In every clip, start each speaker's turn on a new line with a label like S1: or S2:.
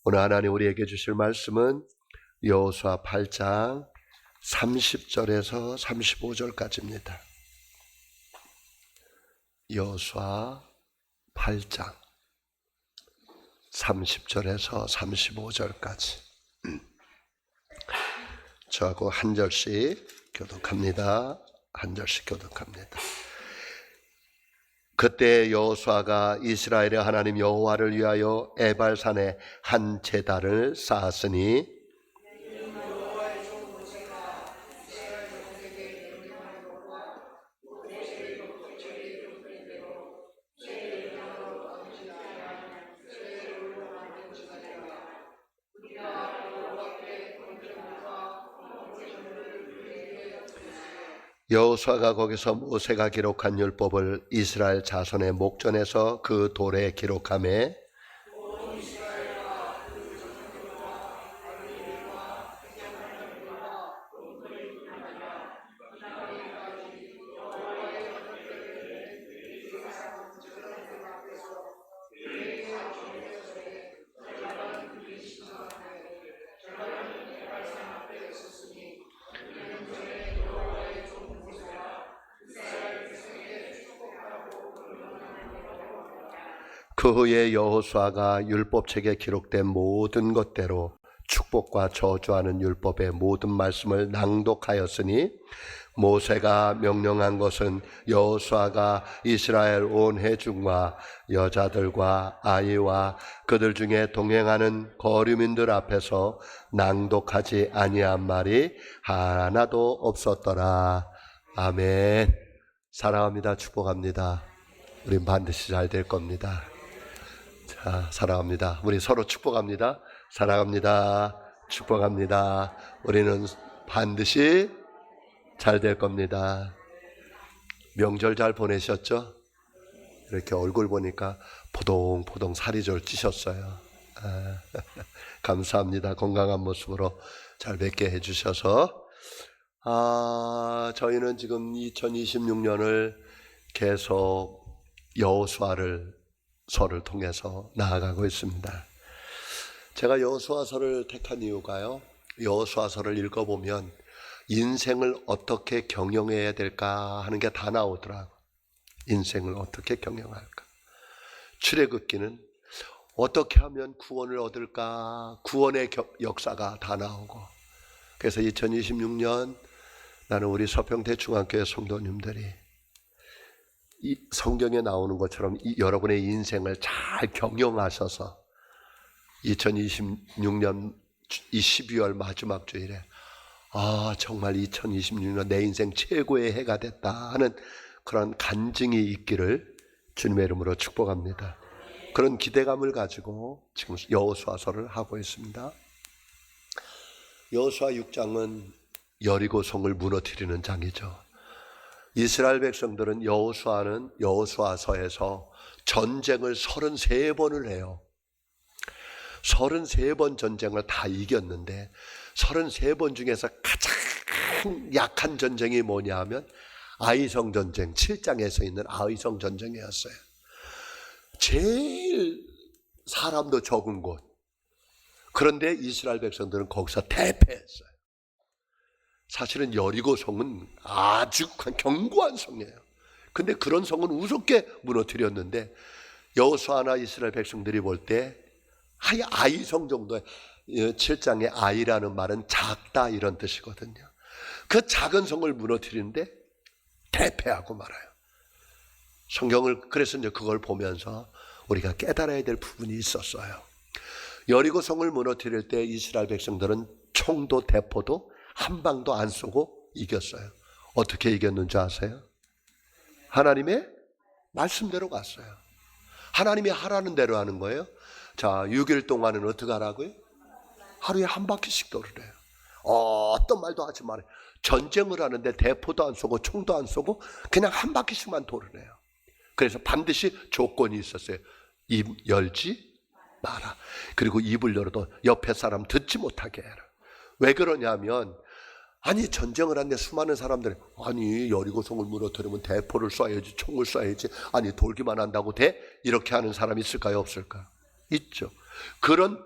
S1: 오늘 하나님 우리에게 주실 말씀은 여호수아 8장 30절에서 35절까지입니다. 여호수아 8장 30절에서 35절까지 저하고 한 절씩 교독합니다. 한 절씩 교독합니다. 그때 여호수아가 이스라엘의 하나님 여호와를 위하여 에발산에 한 제단을 쌓았으니 여호수아가 거기서 모세가 기록한 율법을 이스라엘 자손의 목전에서 그 돌에 기록하매 그 후에 여호수아가 율법책에 기록된 모든 것대로 축복과 저주하는 율법의 모든 말씀을 낭독하였으니 모세가 명령한 것은 여호수아가 이스라엘 온 회중과 여자들과 아이와 그들 중에 동행하는 거류민들 앞에서 낭독하지 아니한 말이 하나도 없었더라. 아멘. 사랑합니다. 축복합니다. 우린 반드시 잘 될 겁니다. 자, 사랑합니다. 우리 서로 축복합니다. 사랑합니다. 축복합니다. 우리는 반드시 잘 될 겁니다. 명절 잘 보내셨죠? 이렇게 얼굴 보니까 포동포동 살이 좀 찌셨어요. 감사합니다. 건강한 모습으로 잘 뵙게 해주셔서. 저희는 지금 2026년을 계속 여호수아를 서를 통해서 나아가고 있습니다. 제가 여호수아서를 택한 이유가요, 여호수아서를 읽어보면 인생을 어떻게 경영해야 될까 하는 게 다 나오더라고요. 인생을 어떻게 경영할까. 출애굽기는 어떻게 하면 구원을 얻을까, 구원의 역사가 다 나오고. 그래서 2026년 나는 우리 서평대 중학교의 성도님들이 이 성경에 나오는 것처럼 여러분의 인생을 잘 경영하셔서 2026년 이 12월 마지막 주일에 정말 2026년 내 인생 최고의 해가 됐다 하는 그런 간증이 있기를 주님의 이름으로 축복합니다. 그런 기대감을 가지고 지금 여호수아서를 하고 있습니다. 여호수아 6장은 여리고성을 무너뜨리는 장이죠. 이스라엘 백성들은 여호수아서에서 전쟁을 33번을 해요. 33번 전쟁을 다 이겼는데 33번 중에서 가장 약한 전쟁이 뭐냐 하면 아이성 전쟁, 7장에서 있는 아이성 전쟁이었어요. 제일 사람도 적은 곳. 그런데 이스라엘 백성들은 거기서 대패했어요. 사실은 여리고성은 아주 견고한 성이에요. 근데 그런 성은 우습게 무너뜨렸는데 여호수아나 이스라엘 백성들이 볼 때 아이성 정도의, 7장의 아이라는 말은 작다 이런 뜻이거든요. 그 작은 성을 무너뜨리는데 대패하고 말아요. 성경을 그래서 이제 그걸 보면서 우리가 깨달아야 될 부분이 있었어요. 여리고성을 무너뜨릴 때 이스라엘 백성들은 총도 대포도 한 방도 안 쏘고 이겼어요. 어떻게 이겼는지 아세요? 하나님의 말씀대로 갔어요. 하나님이 하라는 대로 하는 거예요. 자, 6일 동안은 어떻게 하라고요? 하루에 한 바퀴씩 돌으래요. 어떤 말도 하지 말아요. 전쟁을 하는데 대포도 안 쏘고 총도 안 쏘고 그냥 한 바퀴씩만 돌으래요. 그래서 반드시 조건이 있었어요. 입 열지 마라. 그리고 입을 열어도 옆에 사람 듣지 못하게 해라. 왜 그러냐면 전쟁을 하는데 수많은 사람들이 여리고성을 무너뜨리면 대포를 쏴야지, 총을 쏴야지, 돌기만 한다고 돼? 이렇게 하는 사람이 있을까요, 없을까요? 있죠. 그런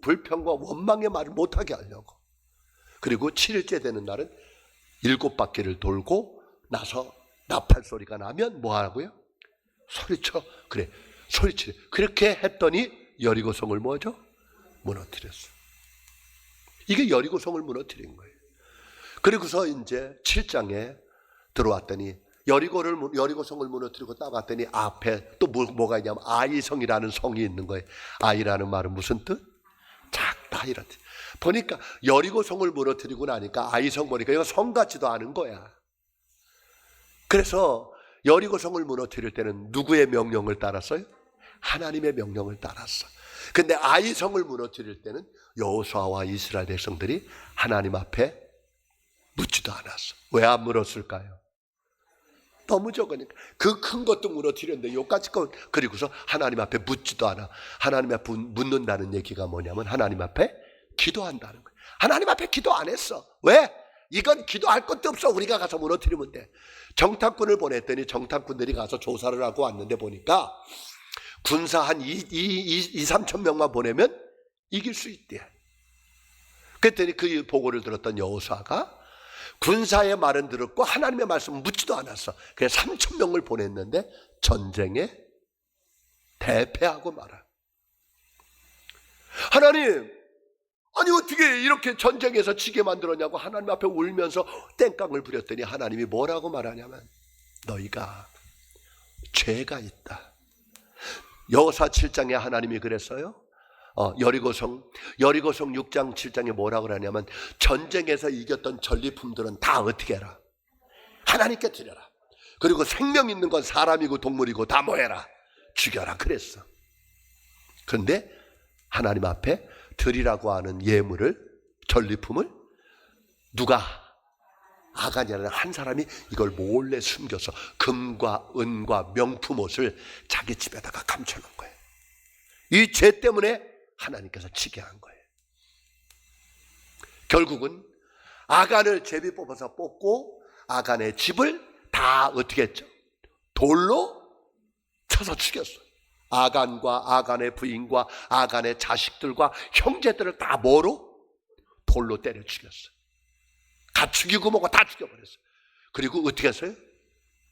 S1: 불평과 원망의 말을 못하게 하려고. 그리고 7일째 되는 날은 7바퀴를 돌고 나서 나팔 소리가 나면 뭐 하라고요? 소리쳐. 그래, 소리치래. 그렇게 했더니 여리고성을 뭐죠? 무너뜨렸어. 이게 여리고성을 무너뜨린 거예요. 그리고서 이제 7장에 들어왔더니 여리고성을 무너뜨리고 나갔더니 앞에 또 뭐가 있냐면 아이성이라는 성이 있는 거예요. 아이라는 말은 무슨 뜻? 작다 이런 뜻. 보니까 여리고성을 무너뜨리고 나니까 아이성 보니까 이거 성 같지도 않은 거야. 그래서 여리고성을 무너뜨릴 때는 누구의 명령을 따랐어요? 하나님의 명령을 따랐어. 근데 아이성을 무너뜨릴 때는 여호수아와 이스라엘 백성들이 하나님 앞에 묻지도 않았어. 왜 안 물었을까요? 너무 적으니까. 그 큰 것도 무너뜨렸는데 요까지 거 그리고서 하나님 앞에 묻지도 않아. 하나님 앞에 묻는다는 얘기가 뭐냐면 하나님 앞에 기도한다는 거예요. 하나님 앞에 기도 안 했어. 왜? 이건 기도할 것도 없어. 우리가 가서 무너뜨리면 돼. 정탐꾼을 보냈더니 정탐꾼들이 가서 조사를 하고 왔는데 보니까 군사 한 3천 명만 보내면 이길 수 있대. 그랬더니 그 보고를 들었던 여호수아가 군사의 말은 들었고 하나님의 말씀은 묻지도 않았어. 그래서 3천 명을 보냈는데 전쟁에 대패하고 말아. 하나님, 아니 어떻게 이렇게 전쟁에서 지게 만들었냐고 하나님 앞에 울면서 땡깡을 부렸더니 하나님이 뭐라고 말하냐면 너희가 죄가 있다. 여호수아 7장에 하나님이 그랬어요. 여리고성 6장 7장에 뭐라고 그러냐면 전쟁에서 이겼던 전리품들은 다 어떻게 해라? 하나님께 드려라. 그리고 생명 있는 건 사람이고 동물이고 다 뭐해라? 죽여라 그랬어. 그런데 하나님 앞에 드리라고 하는 예물을, 전리품을 누가? 아간이라는 한 사람이 이걸 몰래 숨겨서 금과 은과 명품 옷을 자기 집에다가 감춰놓은 거예요. 이 죄 때문에 하나님께서 치게 한 거예요. 결국은 아간을 제비 뽑아서 뽑고 아간의 집을 다 어떻게 했죠? 돌로 쳐서 죽였어요. 아간과 아간의 부인과 아간의 자식들과 형제들을 다 뭐로? 돌로 때려 죽였어요. 다 죽이고 뭐고 다 죽여버렸어요. 그리고 어떻게 했어요?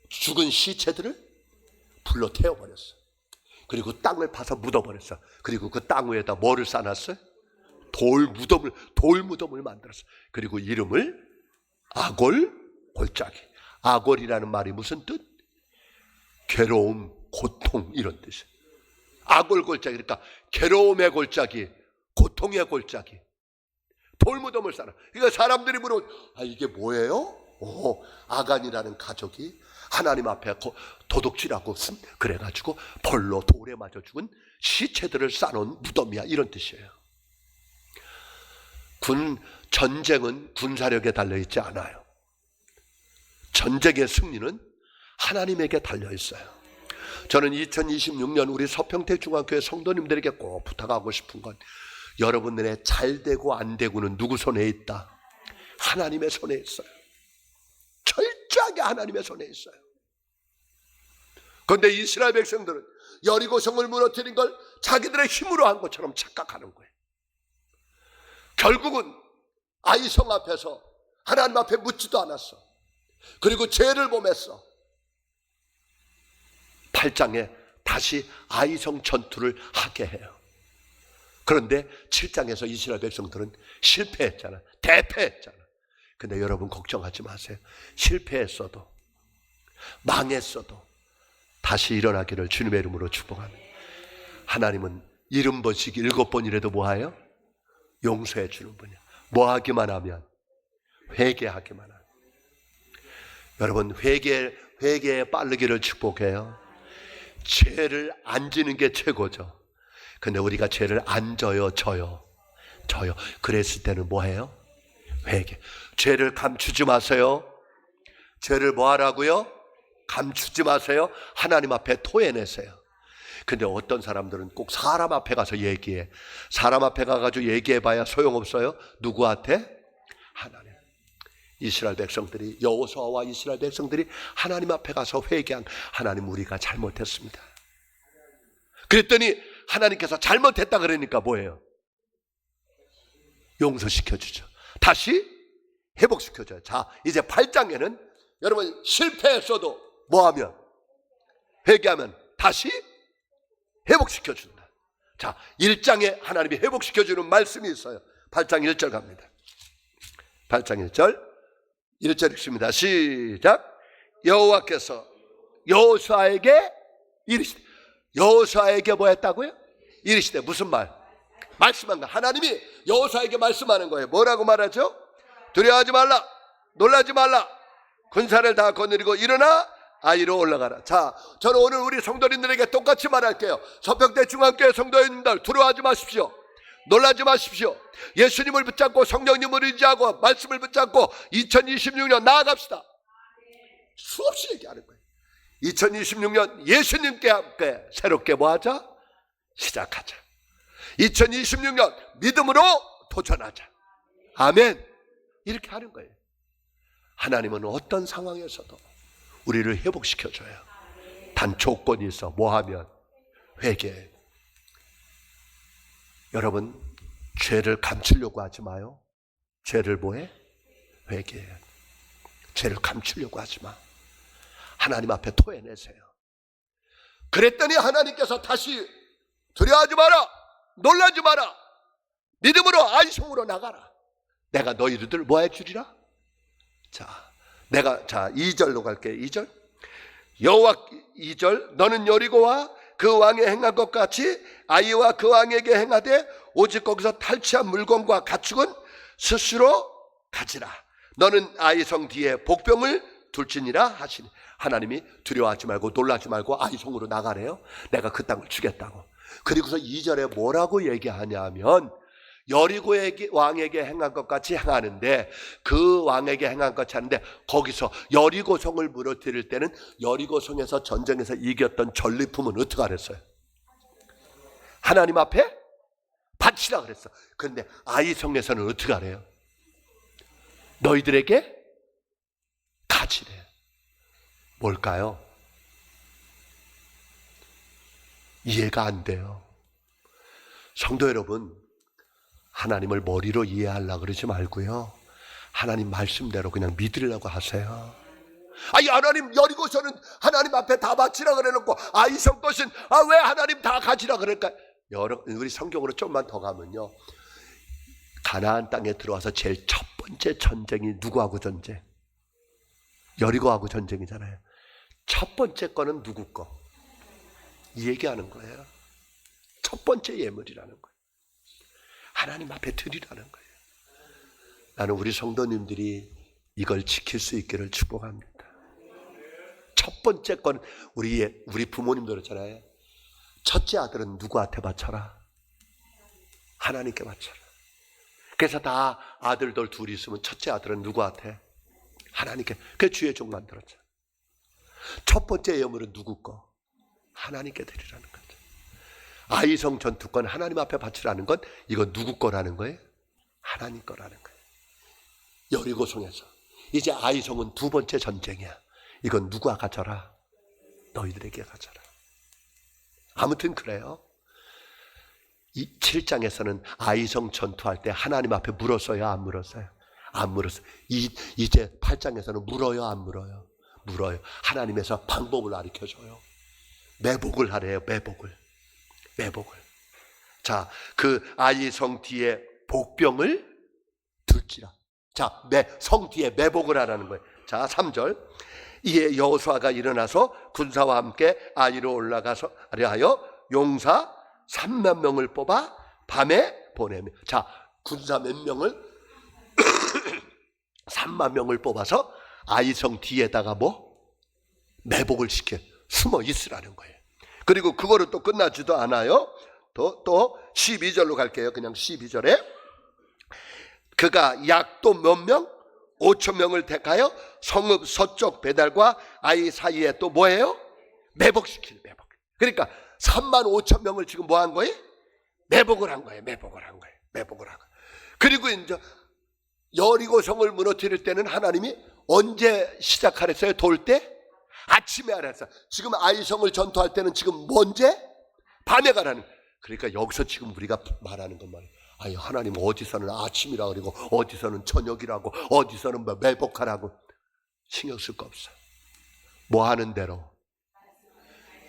S1: 죽은 시체들을 불로 태워버렸어요. 그리고 땅을 파서 묻어버렸어. 그리고 그 땅 위에다 뭐를 쌓았어요? 돌 무덤을 만들었어. 그리고 이름을 아골 골짜기. 아골이라는 말이 무슨 뜻? 괴로움, 고통 이런 뜻이에요. 아골 골짜기, 그러니까 괴로움의 골짜기, 고통의 골짜기. 돌 무덤을 쌓아. 그러니까 사람들이 물어, 이게 뭐예요? 아간이라는 가족이 하나님 앞에 도둑질하고 그래가지고 벌로 돌에 맞아 죽은 시체들을 쌓아놓은 무덤이야 이런 뜻이에요. 전쟁은 군사력에 달려있지 않아요. 전쟁의 승리는 하나님에게 달려있어요. 저는 2026년 우리 서평택 중학교의 성도님들에게 꼭 부탁하고 싶은 건 여러분들의 잘 되고 안 되고는 누구 손에 있다? 하나님의 손에 있어요. 철저하게 하나님의 손에 있어요. 그런데 이스라엘 백성들은 여리고성을 무너뜨린 걸 자기들의 힘으로 한 것처럼 착각하는 거예요. 결국은 아이성 앞에서 하나님 앞에 묻지도 않았어. 그리고 죄를 범했어. 8장에 다시 아이성 전투를 하게 해요. 그런데 7장에서 이스라엘 백성들은 실패했잖아. 대패했잖아. 근데 여러분 걱정하지 마세요. 실패했어도 망했어도 다시 일어나기를 주님의 이름으로 축복합니다. 하나님은 70번씩 7번이라도 뭐하여? 용서해 주는 분이야. 뭐하기만 하면? 회개하기만 하면. 여러분 회개에 빠르기를 축복해요. 죄를 안 지는 게 최고죠. 근데 우리가 죄를 안 져요. 그랬을 때는 뭐해요? 회개. 죄를 감추지 마세요. 죄를 뭐 하라고요? 감추지 마세요. 하나님 앞에 토해내세요. 근데 어떤 사람들은 꼭 사람 앞에 가서 얘기해. 사람 앞에 가가지고 얘기해봐야 소용없어요. 누구한테? 하나님. 이스라엘 백성들이, 여호수아와 이스라엘 백성들이 하나님 앞에 가서 회개한, 하나님 우리가 잘못했습니다. 그랬더니 하나님께서 잘못했다 그러니까 뭐예요? 용서시켜주죠. 다시 회복시켜줘요. 자, 이제 8장에는 여러분 실패했어도 뭐하면? 회개하면 다시 회복시켜준다. 자, 1장에 하나님이 회복시켜주는 말씀이 있어요. 8장 1절 갑니다. 8장 1절 읽습니다. 시작. 여호와께서 여호수아에게 이르시되, 여호수아에게 뭐 했다고요? 이르시되, 무슨 말? 말씀한 거. 하나님이 여호수아에게 말씀하는 거예요. 뭐라고 말하죠? 두려워하지 말라, 놀라지 말라, 군사를 다 거느리고 일어나 아이로 올라가라. 자, 저는 오늘 우리 성도님들에게 똑같이 말할게요. 서평대 중앙교회 성도님들, 두려워하지 마십시오. 놀라지 마십시오. 예수님을 붙잡고 성령님을 의지하고 말씀을 붙잡고 2026년 나아갑시다. 수없이 얘기하는 거예요. 2026년 예수님께 함께 새롭게 뭐하자? 시작하자. 2026년 믿음으로 도전하자. 아멘. 이렇게 하는 거예요. 하나님은 어떤 상황에서도 우리를 회복시켜줘요. 단 조건이 있어. 뭐하면? 회개. 여러분, 죄를 감추려고 하지 마요. 죄를 뭐해? 회개해. 죄를 감추려고 하지 마. 하나님 앞에 토해내세요. 그랬더니 하나님께서 다시 두려워하지 마라, 놀라지 마라, 믿음으로 안심으로 나가라. 내가 너희들 뭐 해주리라? 자, 2절로 갈게요. 2절. 여호와 2절. 너는 여리고와 그 왕에 행한 것 같이 아이와 그 왕에게 행하되 오직 거기서 탈취한 물건과 가축은 스스로 가지라. 너는 아이성 뒤에 복병을 둘지니라 하시니, 하나님이 두려워하지 말고 놀라지 말고 아이성으로 나가래요. 내가 그 땅을 주겠다고. 그리고서 2절에 뭐라고 얘기하냐면 여리고 왕에게 행한 것 같이 행하는데, 그 왕에게 행한 것 같이 하는데, 거기서 여리고성을 무너뜨릴 때는 여리고성에서 전쟁에서 이겼던 전리품은 어떻게 하랬어요? 하나님 앞에 바치라 그랬어. 그런데 아이성에서는 어떻게 하래요? 너희들에게 가지래. 뭘까요? 이해가 안 돼요. 성도 여러분, 하나님을 머리로 이해하려고 그러지 말고요, 하나님 말씀대로 그냥 믿으려고 하세요. 아니, 하나님 여리고서는 하나님 앞에 다 바치라 그래놓고 아이성 것은 왜 하나님 다 가지라 그럴까? 우리 성경으로 좀만 더 가면요, 가나안 땅에 들어와서 제일 첫 번째 전쟁이 누구하고 전쟁? 여리고하고 전쟁이잖아요. 첫 번째 거는 누구 거? 이 얘기하는 거예요. 첫 번째 예물이라는 거예요. 하나님 앞에 드리라는 거예요. 나는 우리 성도님들이 이걸 지킬 수 있기를 축복합니다. 첫 번째 건 우리 부모님도 그렇잖아요. 첫째 아들은 누구한테 바쳐라? 하나님께 바쳐라. 그래서 다 아들들 둘이 있으면 첫째 아들은 누구한테? 하나님께. 그 주의 종 만들었죠. 첫 번째 예물은 누구 거? 하나님께 드리라는 거죠. 아이성 전투권 하나님 앞에 바치라는 건 이건 누구 거라는 거예요? 하나님 거라는 거예요. 여리고성에서 이제 아이성은 두 번째 전쟁이야. 이건 누가 가져라? 너희들에게 가져라. 아무튼 그래요. 이 7장에서는 아이성 전투할 때 하나님 앞에 물었어요, 안 물었어요? 안 물었어요. 이제 8장에서는 물어요, 안 물어요? 물어요. 하나님에서 방법을 가르쳐줘요. 매복을 하래요. 매복을. 자, 그 아이성 뒤에 복병을 둘지라. 자, 성 뒤에 매복을 하라는 거예요. 자, 3절. 이에 여호수아가 일어나서 군사와 함께 아이로 올라가서 하여 용사 3만 명을 뽑아 밤에 보내며. 자, 군사 몇 명을? 3만 명을 뽑아서 아이성 뒤에다가 매복을 시켜 숨어 있으라는 거예요. 그리고 그거를 또 끝나지도 않아요. 또 12절로 갈게요. 그냥 12절에 그가 약도 몇 명? 5천 명을 택하여 성읍 서쪽 배달과 아이 사이에 또 뭐예요? 매복. 그러니까 3만 5천 명을 지금 뭐 한 거예요? 매복을 한 거예요. 그리고 이제 여리고성을 무너뜨릴 때는 하나님이 언제 시작하랬어요? 돌 때? 아침에 하랬어요. 지금 아이성을 전투할 때는 지금 언제? 밤에 가라는. 그러니까 여기서 지금 우리가 말하는 것 말이에요. 아니, 하나님 어디서는 아침이라 그러고 어디서는 저녁이라고 어디서는 뭐 매복하라고 신경 쓸 거 없어요. 뭐 하는 대로.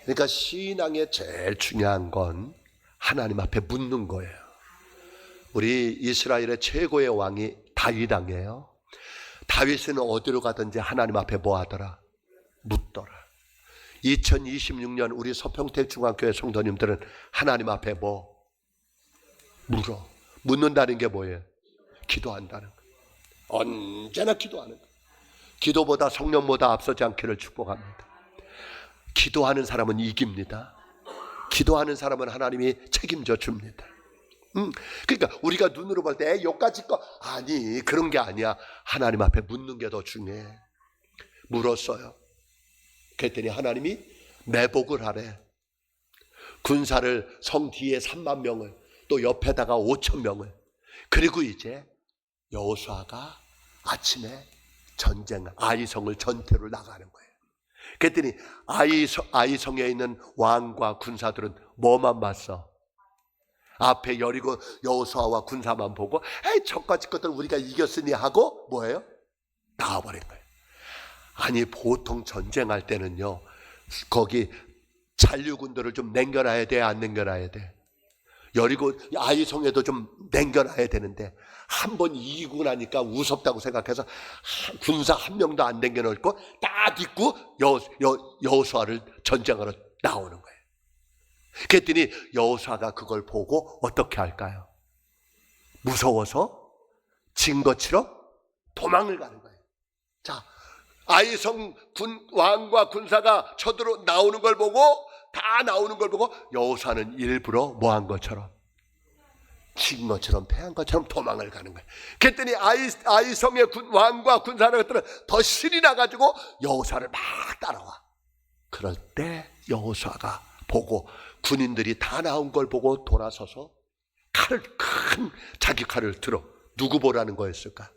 S1: 그러니까 신앙의 제일 중요한 건 하나님 앞에 묻는 거예요. 우리 이스라엘의 최고의 왕이 다윗 왕이에요. 다윗은 어디로 가든지 하나님 앞에 뭐 하더라? 묻더라. 2026년 우리 서평택 중학교의 성도님들은 하나님 앞에 뭐 물어. 묻는다는 게 뭐예요? 기도한다는 거. 언제나 기도하는 거. 기도보다 성령보다 앞서지 않기를 축복합니다. 기도하는 사람은 이깁니다. 기도하는 사람은 하나님이 책임져 줍니다. 그러니까 우리가 눈으로 볼 때 여기까지 거 아니, 그런 게 아니야. 하나님 앞에 묻는 게 더 중요해. 물었어요. 그랬더니 하나님이 매복을 하래. 군사를 성 뒤에 3만 명을 또 옆에다가 5천 명을. 그리고 이제 여호수아가 아침에 전쟁 아이성을 전투로 나가는 거예요. 그랬더니 아이성에 있는 왕과 군사들은 뭐만 봤어? 앞에 여리고 여호수아와 군사만 보고 에이 저까지 것들 우리가 이겼으니 하고 뭐예요? 나와버린 거예요. 아니, 보통 전쟁할 때는요, 거기 잔류군들을 좀 남겨놔야 돼, 안 남겨놔야 돼? 여리고 아이성에도 좀 남겨놔야 되는데 한 번 이기고 나니까 우습다고 생각해서 군사 한 명도 안 남겨놓고 딱 잊고 여호수아를 전쟁하러 나오는 거예요. 그랬더니 여호수아가 그걸 보고 어떻게 할까요? 무서워서 증거치러 도망을 가는 거예요. 자, 아이성 왕과 군사가 쳐들어 나오는 걸 보고, 다 나오는 걸 보고 여호수아는 일부러 뭐 한 것처럼, 진 것처럼 패한 것처럼 도망을 가는 거예요. 그랬더니 아이성의 왕과 군사들은 더 신이 나가지고 여호수아를 막 따라와. 그럴 때 여호수아가 보고, 군인들이 다 나온 걸 보고 돌아서서 큰 자기 칼을 들어. 누구 보라는 거였을까?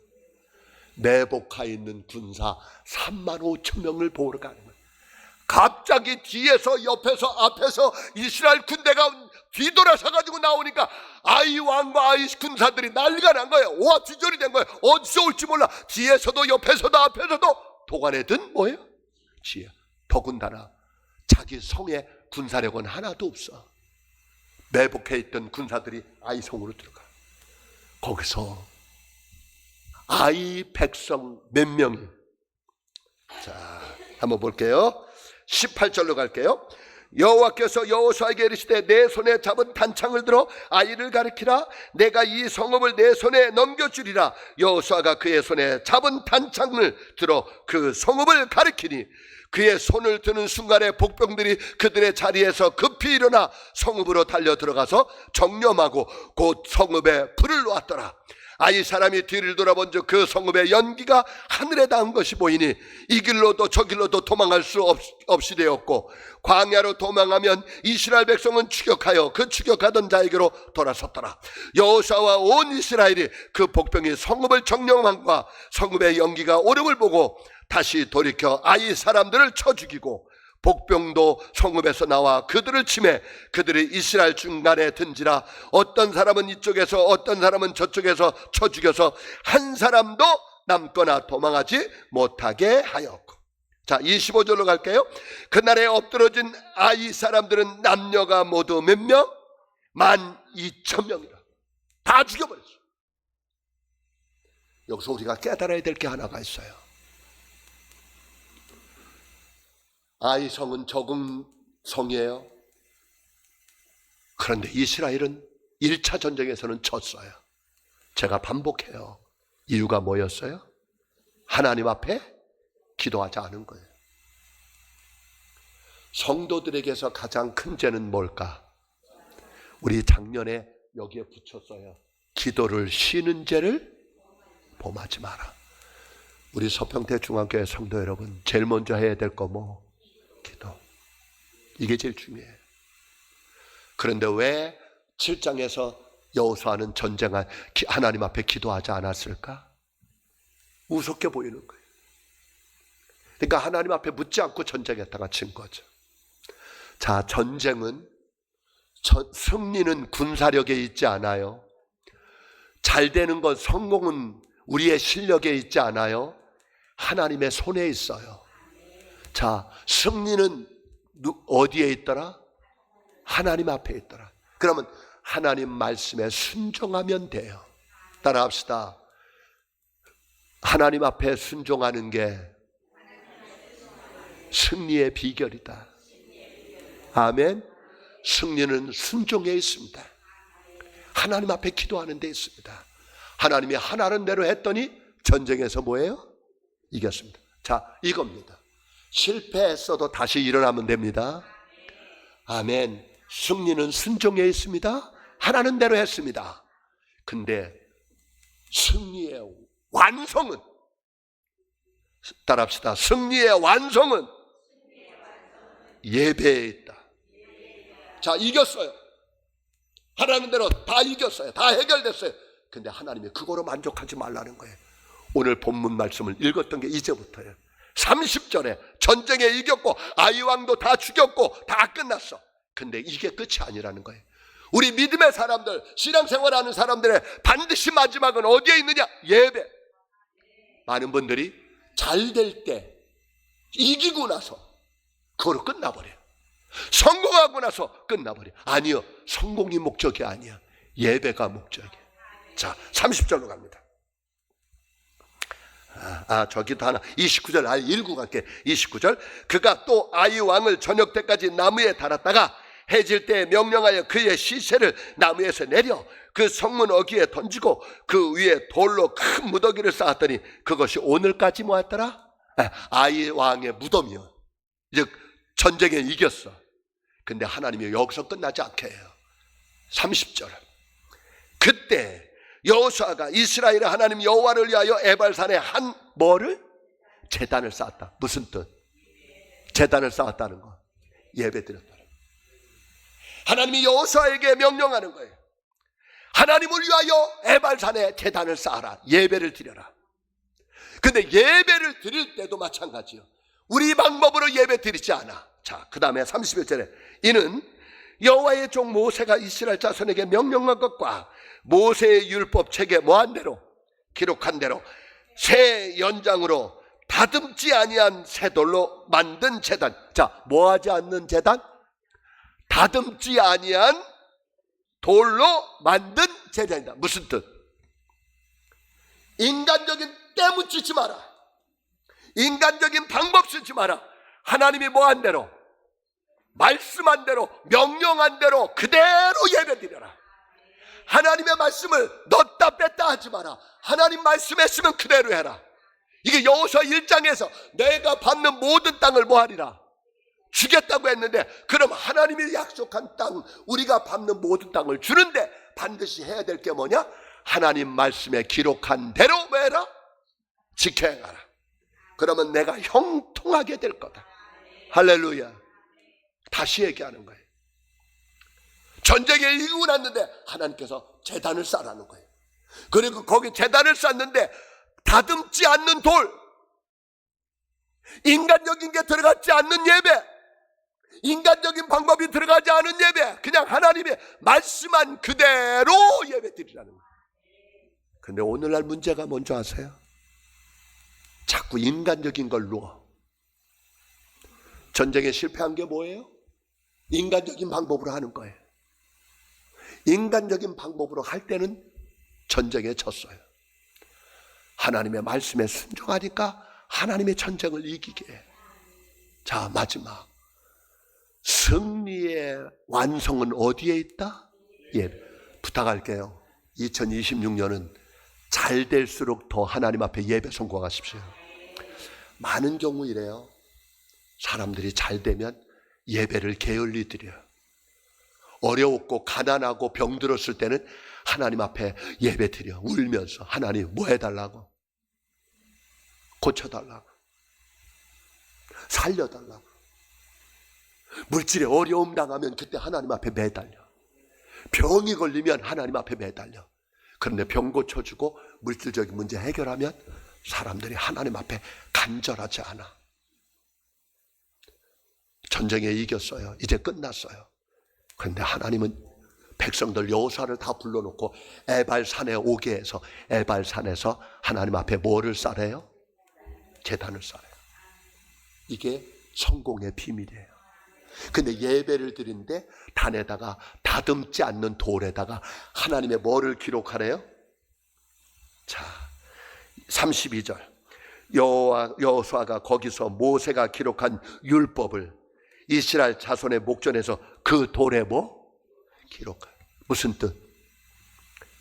S1: 매복하 있는 군사 3만 5천 명을 보러 가는 거예요. 갑자기 뒤에서 옆에서 앞에서 이스라엘 군대가 뒤돌아서 가지고 나오니까 아이 왕과 아이 군사들이 난리가 난 거예요. 와, 뒤절이 된 거예요. 어디서 올지 몰라. 뒤에서도 옆에서도 앞에서도 도관에 든 뭐예요? 지혜. 더군다나 자기 성에 군사력은 하나도 없어. 매복해 있던 군사들이 아이 성으로 들어가. 거기서 아이 백성 몇 명이, 자, 한번 볼게요. 18절로 갈게요. 여호와께서 여호수아에게 이르시되 내 손에 잡은 단창을 들어 아이를 가리키라. 내가 이 성읍을 내 손에 넘겨주리라. 여호수아가 그의 손에 잡은 단창을 들어 그 성읍을 가리키니 그의 손을 드는 순간에 복병들이 그들의 자리에서 급히 일어나 성읍으로 달려 들어가서 정념하고 곧 성읍에 불을 놓았더라. 아이 사람이 뒤를 돌아본 즉 그 성읍의 연기가 하늘에 닿은 것이 보이니 이 길로도 저 길로도 도망할 수 없이 되었고, 광야로 도망하면 이스라엘 백성은 추격하여 그 추격하던 자에게로 돌아섰더라. 여호수아와 온 이스라엘이 그 복병이 성읍을 정령함과 성읍의 연기가 오름을 보고 다시 돌이켜 아이 사람들을 쳐 죽이고, 복병도 성읍에서 나와 그들을 치매 그들이 이스라엘 중간에 든지라. 어떤 사람은 이쪽에서 어떤 사람은 저쪽에서 쳐 죽여서 한 사람도 남거나 도망하지 못하게 하였고. 자, 25절로 갈게요. 그날에 엎드러진 아이 사람들은 남녀가 모두 몇 명? 12,000명이라. 다 죽여버렸어. 여기서 우리가 깨달아야 될 게 하나가 있어요. 아이성은 적은 성이에요. 그런데 이스라엘은 1차 전쟁에서는 졌어요. 제가 반복해요. 이유가 뭐였어요? 하나님 앞에 기도하지 않은 거예요. 성도들에게서 가장 큰 죄는 뭘까? 우리 작년에 여기에 붙였어요. 기도를 쉬는 죄를 범하지 마라. 우리 서평대 중학교의 성도 여러분, 제일 먼저 해야 될 거 뭐? 기도. 이게 제일 중요해요. 그런데 왜 7장에서 여호수아는 전쟁한 하나님 앞에 기도하지 않았을까? 우습게 보이는 거예요. 그러니까 하나님 앞에 묻지 않고 전쟁했다가 진 거죠. 자, 전쟁은 승리는 군사력에 있지 않아요. 잘 되는 것, 성공은 우리의 실력에 있지 않아요. 하나님의 손에 있어요. 자, 승리는 어디에 있더라? 하나님 앞에 있더라. 그러면 하나님 말씀에 순종하면 돼요. 따라합시다. 하나님 앞에 순종하는 게 승리의 비결이다. 아멘. 승리는 순종에 있습니다. 하나님 앞에 기도하는 데 있습니다. 하나님이 하라는 대로 했더니 전쟁에서 뭐예요? 이겼습니다. 자, 이겁니다. 실패했어도 다시 일어나면 됩니다. 아멘. 승리는 순종에 있습니다. 하라는 대로 했습니다. 근데 승리의 완성은, 따라합시다. 승리의 완성은 예배에 있다. 자, 이겼어요. 하라는 대로 다 이겼어요. 다 해결됐어요. 근데 하나님이 그거로 만족하지 말라는 거예요. 오늘 본문 말씀을 읽었던 게 이제부터예요. 30절에 전쟁에 이겼고 아이왕도 다 죽였고 다 끝났어. 근데 이게 끝이 아니라는 거예요. 우리 믿음의 사람들, 신앙생활하는 사람들의 반드시 마지막은 어디에 있느냐? 예배. 많은 분들이 잘 될 때, 이기고 나서 그거로 끝나버려요. 성공하고 나서 끝나버려요. 아니요, 성공이 목적이 아니야. 예배가 목적이에요. 자, 30절로 갑니다. 저기도 하나 29절 읽고 갈게. 29절. 그가 또 아이 왕을 저녁 때까지 나무에 달았다가 해질 때에 명령하여 그의 시체를 나무에서 내려 그 성문 어귀에 던지고 그 위에 돌로 큰 무더기를 쌓았더니 그것이 오늘까지 뭐였더라? 아이 왕의 무덤이요. 이제 전쟁에 이겼어. 근데 하나님이 여기서 끝나지 않게 해요. 30절. 그때 여호수아가 이스라엘의 하나님 여호와를 위하여 에발산에 한 뭐를? 제단을 쌓았다. 무슨 뜻? 제단을 쌓았다는 거. 예배 드렸다. 하나님이 여호수아에게 명령하는 거예요. 하나님을 위하여 에발산에 제단을 쌓아라. 예배를 드려라. 근데 예배를 드릴 때도 마찬가지요. 우리 방법으로 예배 드리지 않아. 자, 그 다음에 31절에 이는 여호와의 종 모세가 이스라엘 자손에게 명령한 것과 모세의 율법 책에 뭐한 대로, 기록한 대로 새 연장으로 다듬지 아니한 새 돌로 만든 제단. 자, 뭐하지 않는 제단? 다듬지 아니한 돌로 만든 제단이다. 무슨 뜻? 인간적인 때묻 짓지 마라. 인간적인 방법 쓰지 마라. 하나님이 뭐한 대로, 말씀한 대로, 명령한 대로 그대로 예배드려라. 하나님의 말씀을 넣었다 뺐다 하지 마라. 하나님 말씀했으면 그대로 해라. 이게 여호수아 1장에서 내가 받는 모든 땅을 뭐하리라? 주겠다고 했는데, 그럼 하나님이 약속한 땅, 우리가 받는 모든 땅을 주는데 반드시 해야 될 게 뭐냐? 하나님 말씀에 기록한 대로 뭐 해라? 지켜 행하라. 그러면 내가 형통하게 될 거다. 할렐루야. 다시 얘기하는 거예요. 전쟁에 이기고 났는데 하나님께서 제단을 쌓으라는 거예요. 그리고 거기 제단을 쌓는데 다듬지 않는 돌, 인간적인 게 들어가지 않는 예배, 인간적인 방법이 들어가지 않은 예배, 그냥 하나님의 말씀한 그대로 예배 드리라는 거예요. 근데 오늘날 문제가 뭔지 아세요? 자꾸 인간적인 걸로. 전쟁에 실패한 게 뭐예요? 인간적인 방법으로 하는 거예요. 인간적인 방법으로 할 때는 전쟁에 졌어요. 하나님의 말씀에 순종하니까 하나님의 전쟁을 이기게 해요. 자, 마지막. 승리의 완성은 어디에 있다? 예, 부탁할게요. 2026년은 잘 될수록 더 하나님 앞에 예배 성공하십시오. 많은 경우 이래요. 사람들이 잘 되면 예배를 게을리 드려요. 어려웠고 가난하고 병들었을 때는 하나님 앞에 예배 드려 울면서 하나님 뭐 해달라고? 고쳐달라고, 살려달라고. 물질에 어려움 당하면 그때 하나님 앞에 매달려. 병이 걸리면 하나님 앞에 매달려. 그런데 병 고쳐주고 물질적인 문제 해결하면 사람들이 하나님 앞에 간절하지 않아. 전쟁에 이겼어요. 이제 끝났어요. 그런데 하나님은 백성들 여호수아를 다 불러놓고 에발산에 오게 해서 에발산에서 하나님 앞에 뭐를 쌓아요? 제단을 쌓아요. 이게 성공의 비밀이에요. 근데 예배를 드리는데 단에다가 다듬지 않는 돌에다가 하나님의 뭐를 기록하래요? 자, 32절 여호수아가 거기서 모세가 기록한 율법을 이스라엘 자손의 목전에서 그 돌에 뭐? 기록해. 무슨 뜻?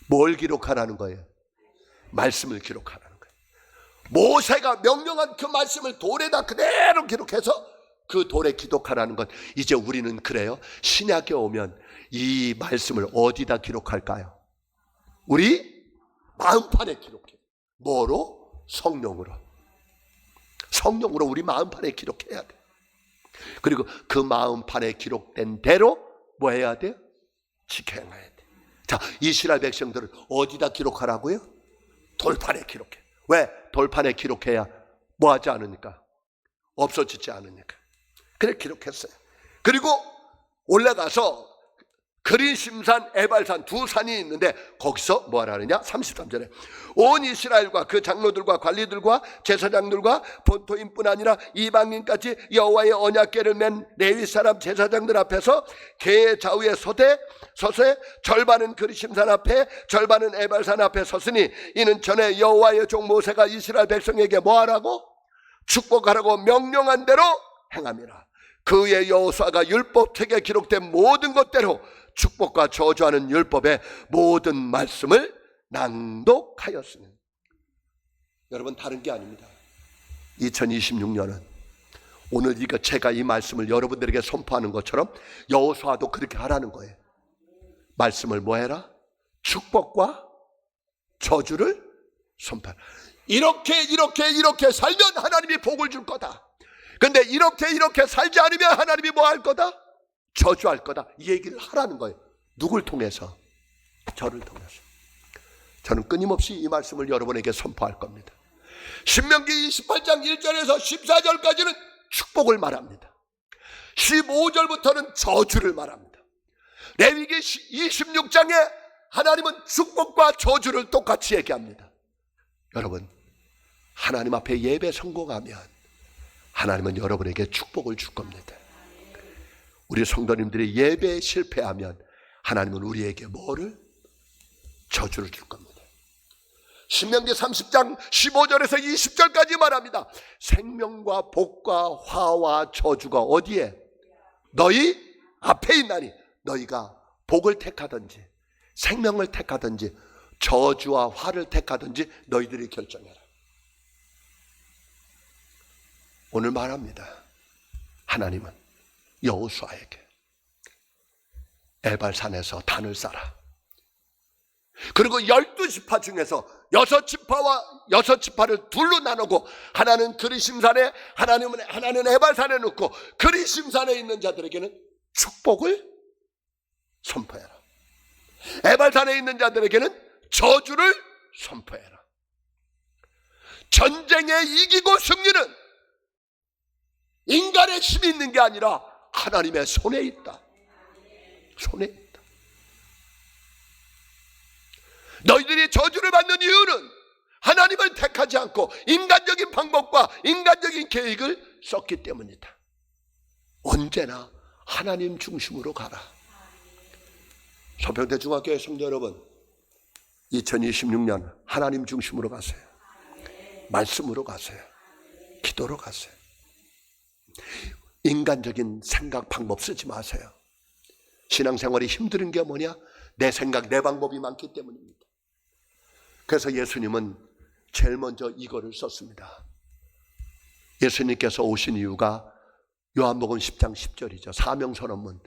S1: 뭘 기록하라는 거예요? 말씀을 기록하라는 거예요. 모세가 명령한 그 말씀을 돌에다 그대로 기록해서 그 돌에 기록하라는 건, 이제 우리는 그래요. 신약에 오면 이 말씀을 어디다 기록할까요? 우리 마음판에 기록해. 뭐로? 성령으로. 성령으로 우리 마음판에 기록해야 돼. 그리고 그 마음판에 기록된 대로 뭐 해야 돼요? 지켜야 돼. 자, 이스라엘 백성들을 어디다 기록하라고요? 돌판에 기록해. 왜? 돌판에 기록해야 뭐 하지 않으니까? 없어지지 않으니까. 그래 기록했어요. 그리고 올라가서 그리심산, 에발산 두 산이 있는데 거기서 뭐 하라느냐? 33절에 온 이스라엘과 그 장로들과 관리들과 제사장들과 본토인뿐 아니라 이방인까지 여호와의 언약궤를 맨 레위 사람 제사장들 앞에서 궤의 좌우에 서되 절반은 그리심산 앞에 절반은 에발산 앞에 섰으니 이는 전에 여호와의 종 모세가 이스라엘 백성에게 뭐 하라고? 축복하라고 명령한 대로 행함이라. 그의 여호수아가 율법책에 기록된 모든 것대로 축복과 저주하는 율법의 모든 말씀을 낭독하였으니. 여러분, 다른 게 아닙니다. 2026년은 오늘 제가 이 말씀을 여러분들에게 선포하는 것처럼 여호수아도 그렇게 하라는 거예요. 말씀을 뭐 해라? 축복과 저주를 선포하라. 이렇게 살면 하나님이 복을 줄 거다. 근데 이렇게 살지 않으면 하나님이 뭐 할 거다? 저주할 거다. 이 얘기를 하라는 거예요. 누굴 통해서? 저를 통해서. 저는 끊임없이 이 말씀을 여러분에게 선포할 겁니다. 신명기 28장 1절에서 14절까지는 축복을 말합니다. 15절부터는 저주를 말합니다. 레위기 26장에 하나님은 축복과 저주를 똑같이 얘기합니다. 여러분, 하나님 앞에 예배 성공하면 하나님은 여러분에게 축복을 줄 겁니다. 우리 성도님들이 예배에 실패하면 하나님은 우리에게 뭐를? 저주를 줄 겁니다. 신명기 30장 15절에서 20절까지 말합니다. 생명과 복과 화와 저주가 어디에? 너희 앞에 있나니 너희가 복을 택하든지 생명을 택하든지 저주와 화를 택하든지 너희들이 결정해라. 오늘 말합니다. 하나님은 여호수아에게 에발산에서 단을 쌓아. 그리고 12지파 중에서 6지파를 둘로 나누고 하나는 그리심산에 하나는 에발산에 놓고 그리심산에 있는 자들에게는 축복을 선포해라. 에발산에 있는 자들에게는 저주를 선포해라. 전쟁에 이기고 승리는 인간의 힘이 있는 게 아니라 하나님의 손에 있다. 손에 있다. 너희들이 저주를 받는 이유는 하나님을 택하지 않고 인간적인 방법과 인간적인 계획을 썼기 때문이다. 언제나 하나님 중심으로 가라. 서평대 중학교의 성도 여러분, 2026년 하나님 중심으로 가세요. 말씀으로 가세요. 기도로 가세요. 인간적인 생각 방법 쓰지 마세요. 신앙생활이 힘든 게 뭐냐? 내 생각 내 방법이 많기 때문입니다. 그래서 예수님은 제일 먼저 이거를 썼습니다. 예수님께서 오신 이유가 요한복음 10장 10절이죠. 사명선언문.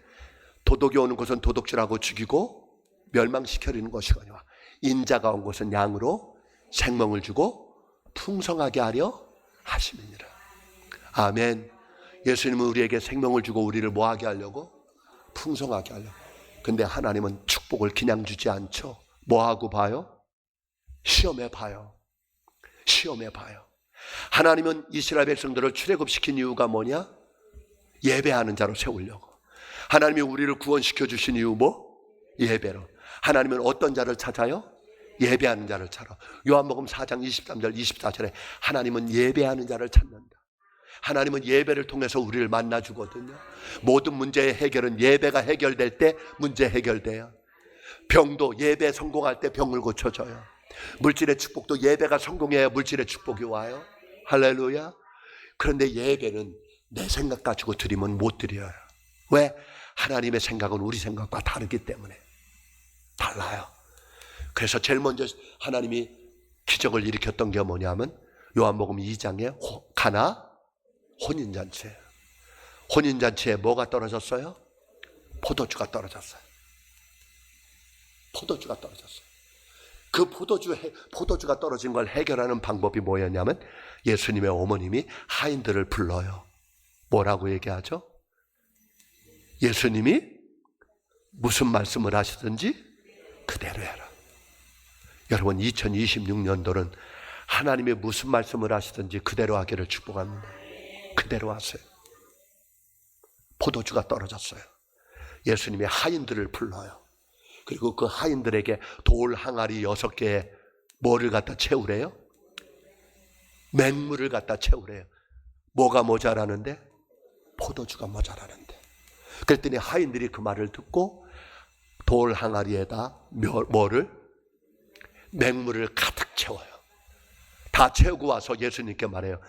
S1: 도둑이 오는 곳은 도둑질하고 죽이고 멸망시켜리는 것이거니와 인자가 온 곳은 양으로 생명을 주고 풍성하게 하려 하심이니라. 아멘. 예수님은 우리에게 생명을 주고 우리를 뭐하게 하려고? 풍성하게 하려고. 근데 하나님은 축복을 그냥 주지 않죠. 뭐하고 봐요? 시험해 봐요. 시험해 봐요. 하나님은 이스라엘 백성들을 출애굽시킨 이유가 뭐냐? 예배하는 자로 세우려고. 하나님이 우리를 구원시켜 주신 이유 뭐? 예배로. 하나님은 어떤 자를 찾아요? 예배하는 자를 찾아. 요한복음 4장 23절 24절에 하나님은 예배하는 자를 찾는다. 하나님은 예배를 통해서 우리를 만나주거든요. 모든 문제의 해결은 예배가 해결될 때 문제 해결돼요. 병도 예배 성공할 때 병을 고쳐줘요. 물질의 축복도 예배가 성공해야 물질의 축복이 와요. 할렐루야. 그런데 예배는 내 생각 가지고 드리면 못 드려요. 왜? 하나님의 생각은 우리 생각과 다르기 때문에. 달라요. 그래서 제일 먼저 하나님이 기적을 일으켰던 게 뭐냐면 요한복음 2장에 가나 혼인잔치예요. 혼인잔치에 뭐가 떨어졌어요? 포도주가 떨어졌어요. 포도주가 떨어졌어요. 그 포도주가 떨어진 걸 해결하는 방법이 뭐였냐면 예수님의 어머님이 하인들을 불러요. 뭐라고 얘기하죠? 예수님이 무슨 말씀을 하시든지 그대로 해라. 여러분 2026년도는 하나님이 무슨 말씀을 하시든지 그대로 하기를 축복합니다. 그대로 하세요. 포도주가 떨어졌어요. 예수님이 하인들을 불러요. 그리고 그 하인들에게 돌 항아리 6개에 뭐를 갖다 채우래요? 맹물을 갖다 채우래요. 뭐가 모자라는데? 포도주가 모자라는데. 그랬더니 하인들이 그 말을 듣고 돌 항아리에다 맹물을 가득 채워요. 다 채우고 와서 예수님께 말해요.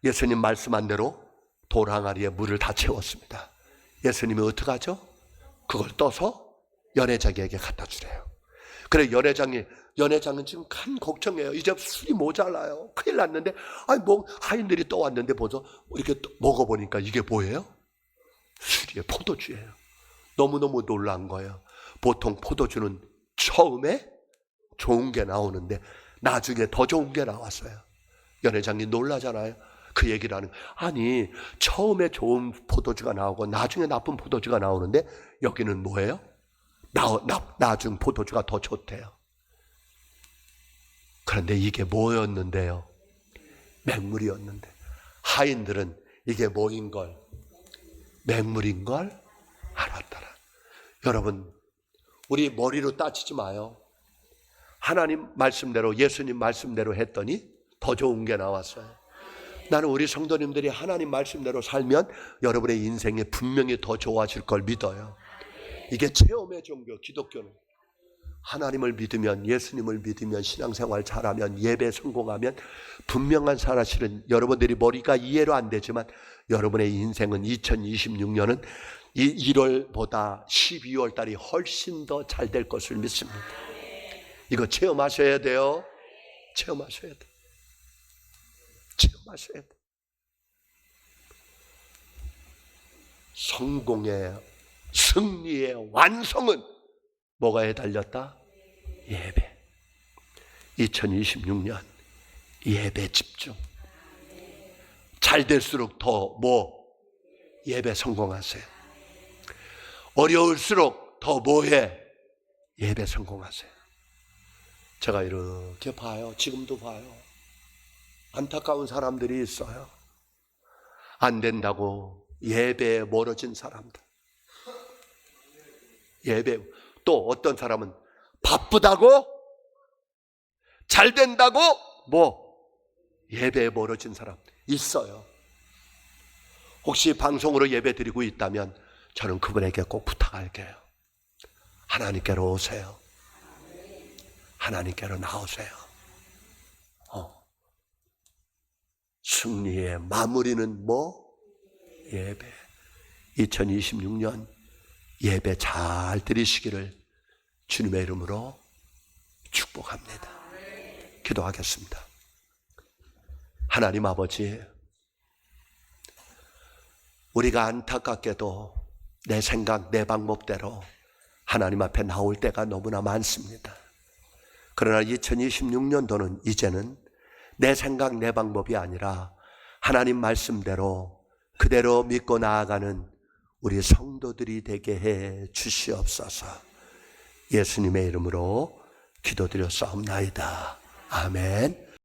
S1: 예수님 말씀한 대로 돌 항아리에 물을 다 채웠습니다. 예수님이 어떻게 하죠? 그걸 떠서 연회장에게 갖다 주래요. 그래 연회장은 지금 큰 걱정이에요. 이제 술이 모자라요. 큰일 났는데 하인들이 또 왔는데 보죠. 이렇게 먹어보니까 이게 뭐예요? 술이에요. 포도주예요. 너무너무 놀란 거예요. 보통 포도주는 처음에 좋은 게 나오는데 나중에 더 좋은 게 나왔어요. 연회장이 놀라잖아요. 그 얘기를 하는 거예요. 아니 처음에 좋은 포도주가 나오고 나중에 나쁜 포도주가 나오는데 여기는 뭐예요? 나중 포도주가 더 좋대요. 그런데 이게 뭐였는데요? 맹물이었는데 하인들은 이게 뭐인걸? 맹물인걸 알았더라. 여러분 우리 머리로 따지지 마요. 하나님 말씀대로 예수님 말씀대로 했더니 더 좋은 게 나왔어요. 나는 우리 성도님들이 하나님 말씀대로 살면 여러분의 인생이 분명히 더 좋아질 걸 믿어요. 이게 체험의 종교, 기독교는. 하나님을 믿으면, 예수님을 믿으면, 신앙생활 잘하면, 예배 성공하면 분명한 사실은 여러분들이 머리가 이해로 안 되지만 여러분의 인생은 2026년은 1월보다 12월 달이 훨씬 더 잘 될 것을 믿습니다. 이거 체험하셔야 돼요. 체험하셔야 돼요. 체험하셔야 돼요. 성공의 승리의 완성은 뭐가에 달렸다? 예배. 2026년 예배 집중. 잘 될수록 더 예배 성공하세요. 어려울수록 더 뭐해? 예배 성공하세요. 제가 이렇게 봐요. 지금도 봐요. 안타까운 사람들이 있어요. 안 된다고 예배에 멀어진 사람들. 예배. 또 어떤 사람은 바쁘다고 잘 된다고 예배에 멀어진 사람 있어요. 혹시 방송으로 예배 드리고 있다면 저는 그분에게 꼭 부탁할게요. 하나님께로 오세요. 하나님께로 나오세요. 승리의 마무리는 예배. 2026년 예배 잘 드리시기를 주님의 이름으로 축복합니다. 기도하겠습니다. 하나님 아버지, 우리가 안타깝게도 내 생각, 내 방법대로 하나님 앞에 나올 때가 너무나 많습니다. 그러나 2026년도는 이제는 내 생각, 내 방법이 아니라 하나님 말씀대로 그대로 믿고 나아가는 우리 성도들이 되게 해 주시옵소서. 예수님의 이름으로 기도드렸사옵나이다. 아멘.